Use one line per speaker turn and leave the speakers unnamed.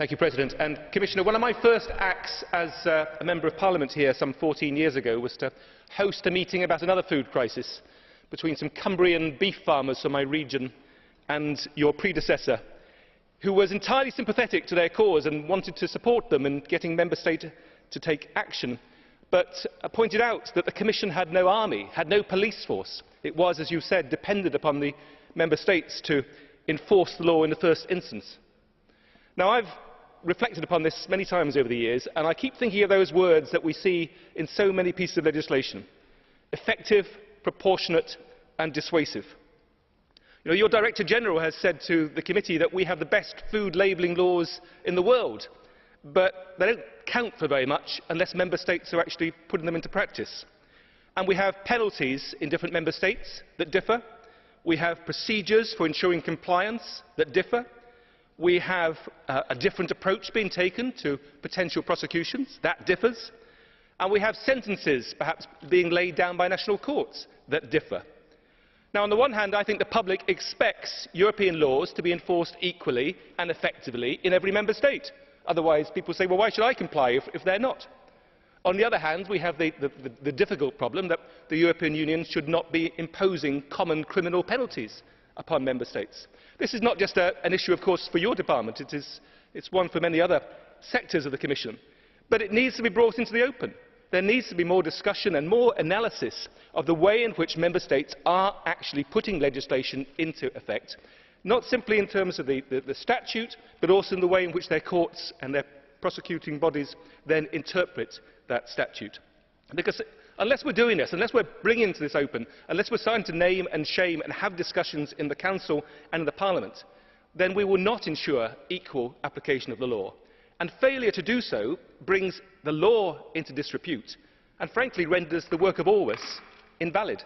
Mr President. And Commissioner, one of my first acts as a Member of Parliament here some 14 years ago was to host a meeting about another food crisis between some Cumbrian beef farmers from my region and your predecessor, who was entirely sympathetic to their cause and wanted to support them in getting Member States to take action, but pointed out that the Commission had no army, had no police force. It was, as you said, dependent upon the Member States to enforce the law in the first instance. Now, I've reflected upon this many times over the years, and I keep thinking of those words that we see in so many pieces of legislation: effective, proportionate and dissuasive. Your Director General has said to the committee that we have the best food labelling laws in the world, but they don't count for very much unless Member States are actually putting them into practice. And we have penalties in different Member States that differ. We have procedures for ensuring compliance that differ. We have a different approach being taken to potential prosecutions. That differs. And we have sentences perhaps being laid down by national courts that differ. Now, on the one hand, I think the public expects European laws to be enforced equally and effectively in every Member State. Otherwise, people say, well, why should I comply if they're not? On the other hand, we have the difficult problem that the European Union should not be imposing common criminal penalties upon Member States. This is not just an issue, of course, for your department. It's one for many other sectors of the Commission. But it needs to be brought into the open. There needs to be more discussion and more analysis of the way in which Member States are actually putting legislation into effect, not simply in terms of the statute, but also in the way in which their courts and their prosecuting bodies then interpret that statute. Because unless we're doing this, unless we're bringing this open, unless we're starting to name and shame and have discussions in the Council and in the Parliament, then we will not ensure equal application of the law. And failure to do so brings the law into disrepute and, frankly, renders the work of all of us invalid.